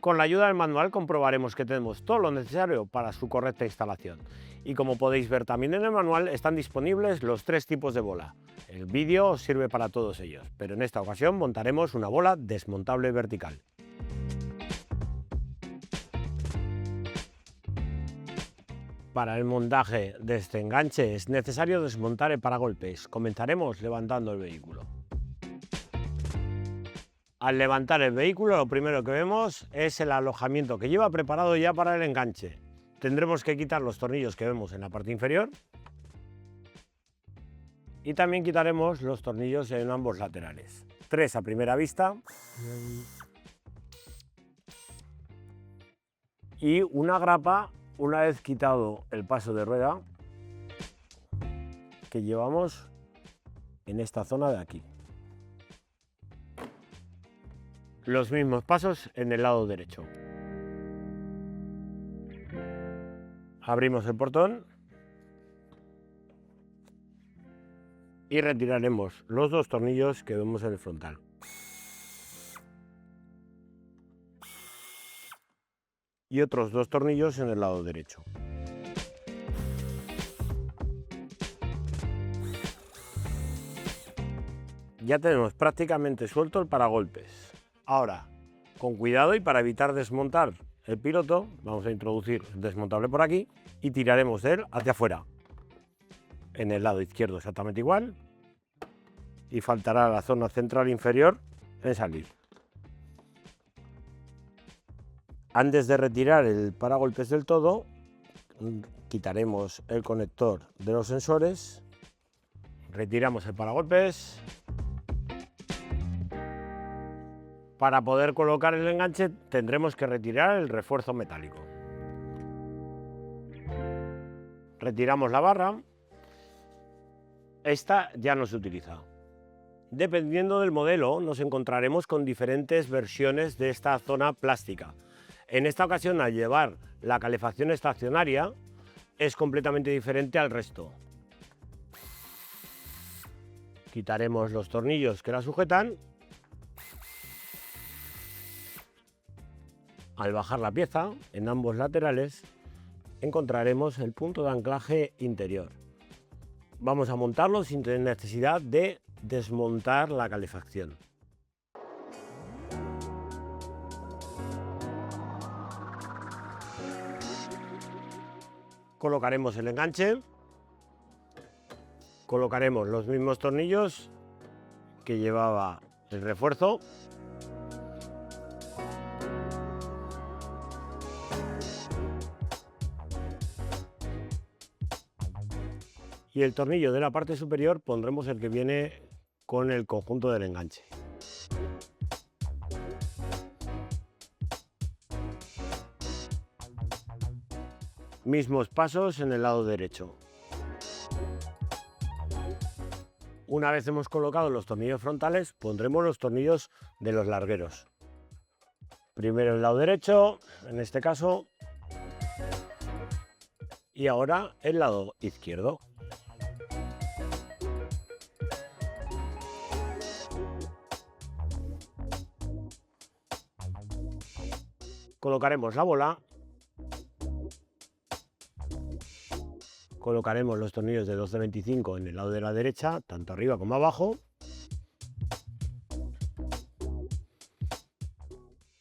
Con la ayuda del manual comprobaremos que tenemos todo lo necesario para su correcta instalación. Y como podéis ver también en el manual, están disponibles los 3 tipos de bola. El vídeo os sirve para todos ellos, pero en esta ocasión montaremos una bola desmontable vertical. Para el montaje de este enganche es necesario desmontar el paragolpes. Comenzaremos levantando el vehículo. Al levantar el vehículo, lo primero que vemos es el alojamiento que lleva preparado ya para el enganche. Tendremos que quitar los tornillos que vemos en la parte inferior y también quitaremos los tornillos en ambos laterales. 3 a primera vista y una grapa una vez quitado el paso de rueda que llevamos en esta zona de aquí. Los mismos pasos en el lado derecho. Abrimos el portón y retiraremos los 2 tornillos que vemos en el frontal. Y otros 2 tornillos en el lado derecho. Ya tenemos prácticamente suelto el paragolpes. Ahora, con cuidado y para evitar desmontar el piloto, vamos a introducir el desmontable por aquí y tiraremos de él hacia afuera. En el lado izquierdo exactamente igual y faltará la zona central inferior en salir. Antes de retirar el paragolpes del todo, quitaremos el conector de los sensores, retiramos el paragolpes. Para poder colocar el enganche tendremos que retirar el refuerzo metálico. Retiramos la barra. Esta ya no se utiliza. Dependiendo del modelo nos encontraremos con diferentes versiones de esta zona plástica. En esta ocasión, al llevar la calefacción estacionaria, es completamente diferente al resto. Quitaremos los tornillos que la sujetan. Al bajar la pieza, en ambos laterales, encontraremos el punto de anclaje interior. Vamos a montarlo sin tener necesidad de desmontar la calefacción. Colocaremos el enganche, colocaremos los mismos tornillos que llevaba el refuerzo. Y el tornillo de la parte superior pondremos el que viene con el conjunto del enganche. Mismos pasos en el lado derecho. Una vez hemos colocado los tornillos frontales, pondremos los tornillos de los largueros. Primero el lado derecho, en este caso, y ahora el lado izquierdo. Colocaremos la bola, colocaremos los tornillos de 12-25 en el lado de la derecha, tanto arriba como abajo,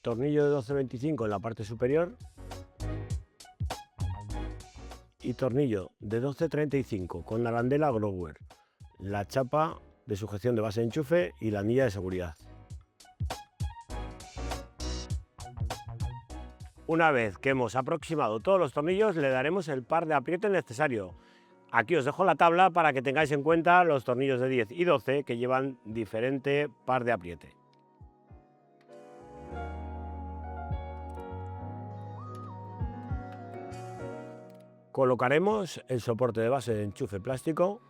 tornillo de 12-25 en la parte superior y tornillo de 12-35 con la arandela Grower, la chapa de sujeción de base de enchufe y la anilla de seguridad. Una vez que hemos aproximado todos los tornillos, le daremos el par de apriete necesario. Aquí os dejo la tabla para que tengáis en cuenta los tornillos de 10 y 12 que llevan diferente par de apriete. Colocaremos el soporte de base de enchufe plástico,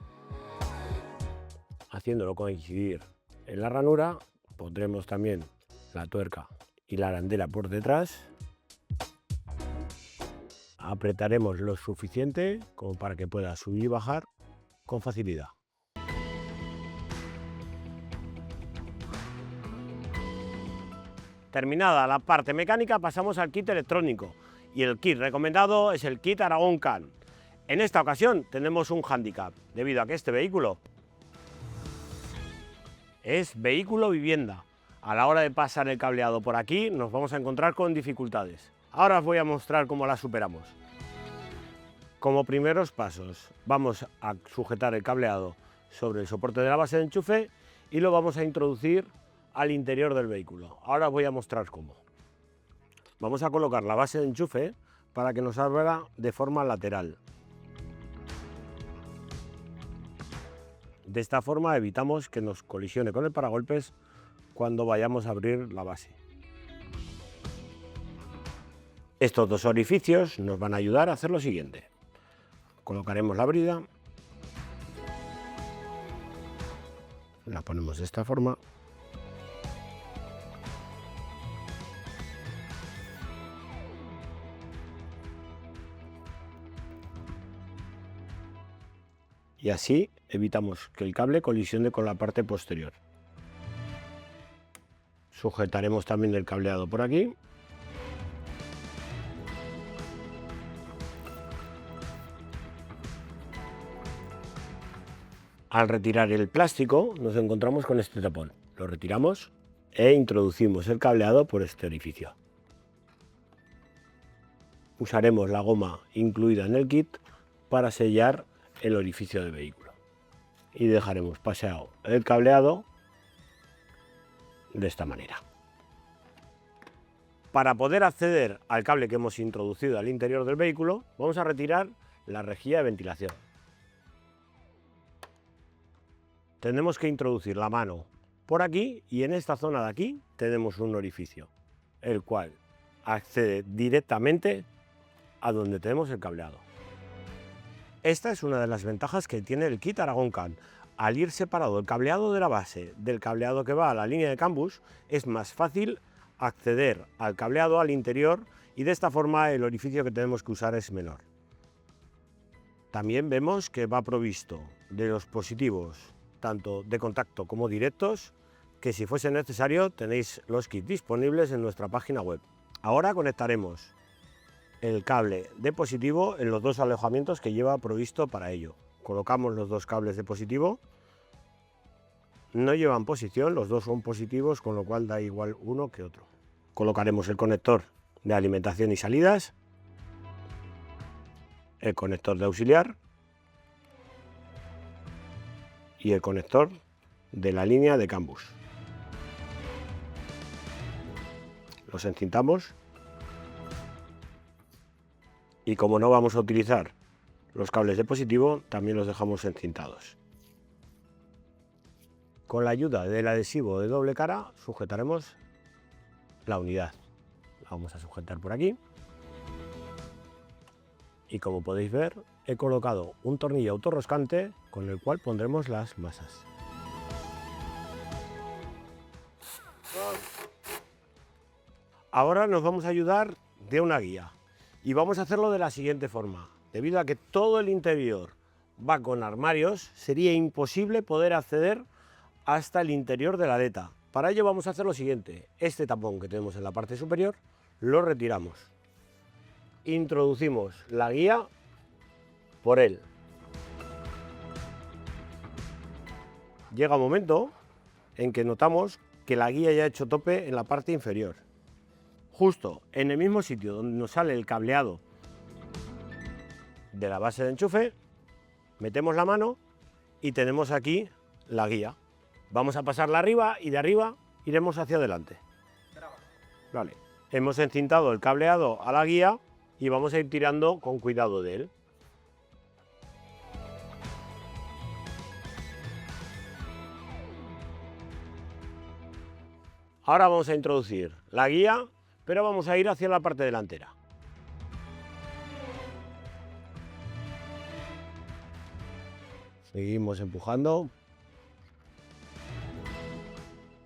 haciéndolo coincidir en la ranura. Pondremos también la tuerca y la arandela por detrás. Apretaremos lo suficiente como para que pueda subir y bajar con facilidad. Terminada la parte mecánica, pasamos al kit electrónico. Y el kit recomendado es el kit Aragón Can. En esta ocasión tenemos un hándicap, debido a que este vehículo es vehículo vivienda. A la hora de pasar el cableado por aquí nos vamos a encontrar con dificultades. Ahora os voy a mostrar cómo las superamos. Como primeros pasos vamos a sujetar el cableado sobre el soporte de la base de enchufe y lo vamos a introducir al interior del vehículo. Ahora os voy a mostrar cómo. Vamos a colocar la base de enchufe para que nos abra de forma lateral. De esta forma evitamos que nos colisione con el paragolpes cuando vayamos a abrir la base. Estos dos orificios nos van a ayudar a hacer lo siguiente. Colocaremos la brida, la ponemos de esta forma y así evitamos que el cable colisione con la parte posterior. Sujetaremos también el cableado por aquí. Al retirar el plástico nos encontramos con este tapón. Lo retiramos e introducimos el cableado por este orificio. Usaremos la goma incluida en el kit para sellar el orificio del vehículo. Y dejaremos paseado el cableado de esta manera. Para poder acceder al cable que hemos introducido al interior del vehículo, vamos a retirar la rejilla de ventilación. Tendremos que introducir la mano por aquí y en esta zona de aquí tenemos un orificio, el cual accede directamente a donde tenemos el cableado. Esta es una de las ventajas que tiene el kit Aragón Can. Al ir separado el cableado de la base del cableado que va a la línea de CAN bus, es más fácil acceder al cableado al interior y de esta forma el orificio que tenemos que usar es menor. También vemos que va provisto de los positivos tanto de contacto como directos, que si fuese necesario tenéis los kits disponibles en nuestra página web. Ahora conectaremos el cable de positivo en los dos alojamientos que lleva provisto para ello. Colocamos los dos cables de positivo, no llevan posición, los dos son positivos, con lo cual da igual uno que otro. Colocaremos el conector de alimentación y salidas, el conector de auxiliar y el conector de la línea de CAN bus. Los encintamos y como no vamos a utilizar los cables de positivo, también los dejamos encintados. Con la ayuda del adhesivo de doble cara sujetaremos la unidad. La vamos a sujetar por aquí. Y como podéis ver, he colocado un tornillo autorroscante con el cual pondremos las masas. Ahora nos vamos a ayudar de una guía y vamos a hacerlo de la siguiente forma. Debido a que todo el interior va con armarios, sería imposible poder acceder hasta el interior de la aleta. Para ello vamos a hacer lo siguiente: este tapón que tenemos en la parte superior lo retiramos. Introducimos la guía por él. Llega un momento en que notamos que la guía ya ha hecho tope en la parte inferior. Justo en el mismo sitio donde nos sale el cableado de la base de enchufe, metemos la mano y tenemos aquí la guía. Vamos a pasarla arriba y de arriba iremos hacia adelante. Vale. Hemos encintado el cableado a la guía y vamos a ir tirando con cuidado de él. Ahora vamos a introducir la guía, pero vamos a ir hacia la parte delantera. Seguimos empujando.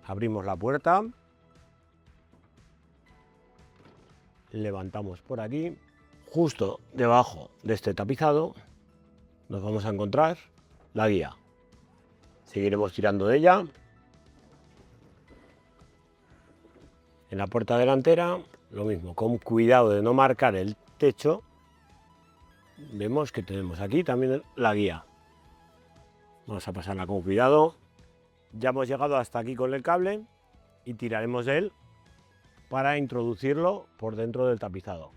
Abrimos la puerta. Levantamos por aquí. Justo debajo de este tapizado nos vamos a encontrar la guía. Seguiremos tirando de ella. En la puerta delantera, lo mismo, con cuidado de no marcar el techo. Vemos que tenemos aquí también la guía. Vamos a pasarla con cuidado. Ya hemos llegado hasta aquí con el cable y tiraremos de él para introducirlo por dentro del tapizado.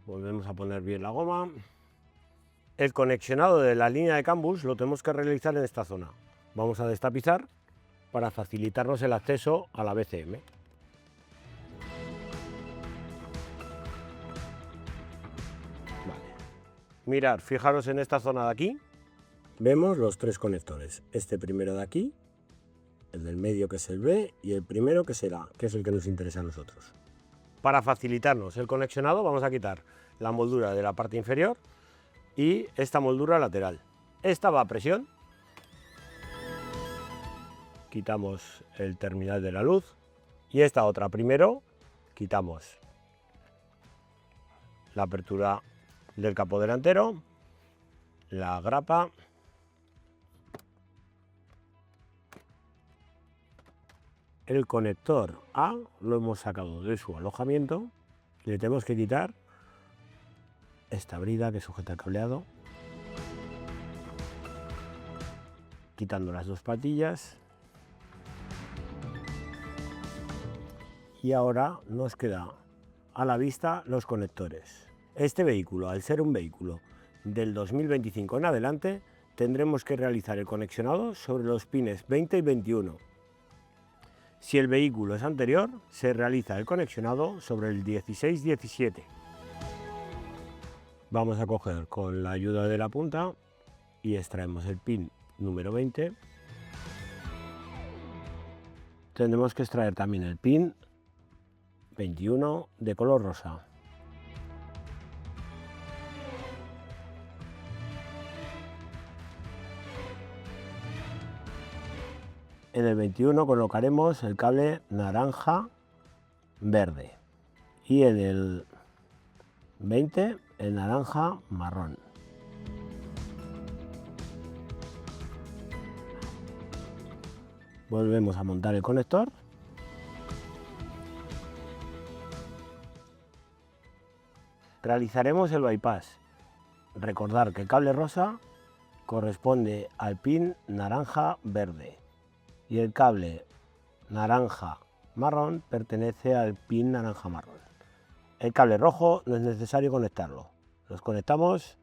Volvemos a poner bien la goma. El conexionado de la línea de CAN-bus lo tenemos que realizar en esta zona. Vamos a destapizar para facilitarnos el acceso a la BCM. Vale. Mirad, fijaros en esta zona de aquí. Vemos los 3 conectores. Este primero de aquí, el del medio que es el B y el primero que es el A, que es el que nos interesa a nosotros. Para facilitarnos el conexionado vamos a quitar la moldura de la parte inferior y esta moldura lateral. Esta va a presión. Quitamos el terminal de la luz y esta otra primero quitamos la apertura del capó delantero, la grapa, el conector A lo hemos sacado de su alojamiento y le tenemos que quitar esta brida que sujeta el cableado, quitando las 2 patillas. Y ahora nos queda a la vista los conectores. Este vehículo, al ser un vehículo del 2025 en adelante, tendremos que realizar el conexionado sobre los pines 20 y 21. Si el vehículo es anterior, se realiza el conexionado sobre el 16-17. Vamos a coger con la ayuda de la punta y extraemos el pin número 20. Tendremos que extraer también el pin 21 de color rosa. En el 21 colocaremos el cable naranja verde y en el 20 el naranja marrón. Volvemos a montar el conector. Realizaremos el bypass. Recordar que el cable rosa corresponde al pin naranja verde y el cable naranja marrón pertenece al pin naranja marrón. El cable rojo no es necesario conectarlo. Los conectamos,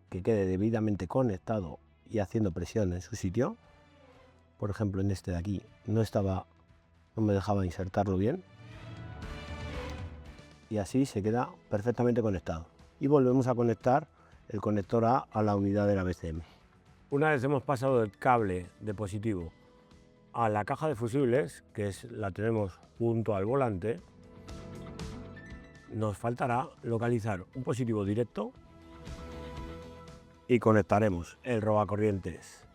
que quede debidamente conectado y haciendo presión en su sitio. Por ejemplo, en este de aquí no me dejaba insertarlo bien. Y así se queda perfectamente conectado. Y volvemos a conectar el conector A a la unidad de la BCM. Una vez hemos pasado el cable de positivo a la caja de fusibles, la tenemos junto al volante, nos faltará localizar un positivo directo y conectaremos el robacorrientes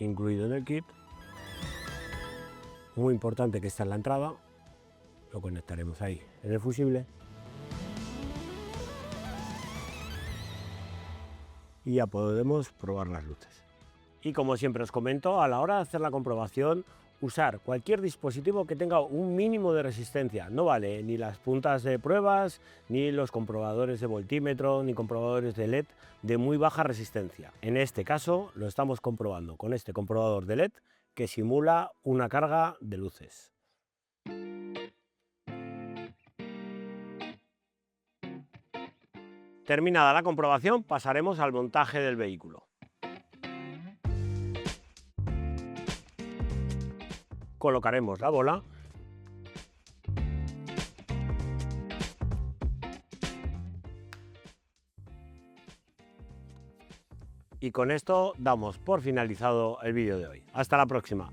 incluido en el kit. Muy importante que está en la entrada, lo conectaremos ahí en el fusible y ya podemos probar las luces. Y como siempre os comento, a la hora de hacer la comprobación, usar cualquier dispositivo que tenga un mínimo de resistencia. No vale ni las puntas de pruebas, ni los comprobadores de voltímetro, ni comprobadores de LED de muy baja resistencia. En este caso lo estamos comprobando con este comprobador de LED que simula una carga de luces. Terminada la comprobación, pasaremos al montaje del vehículo. Colocaremos la bola y con esto damos por finalizado el vídeo de hoy. Hasta la próxima.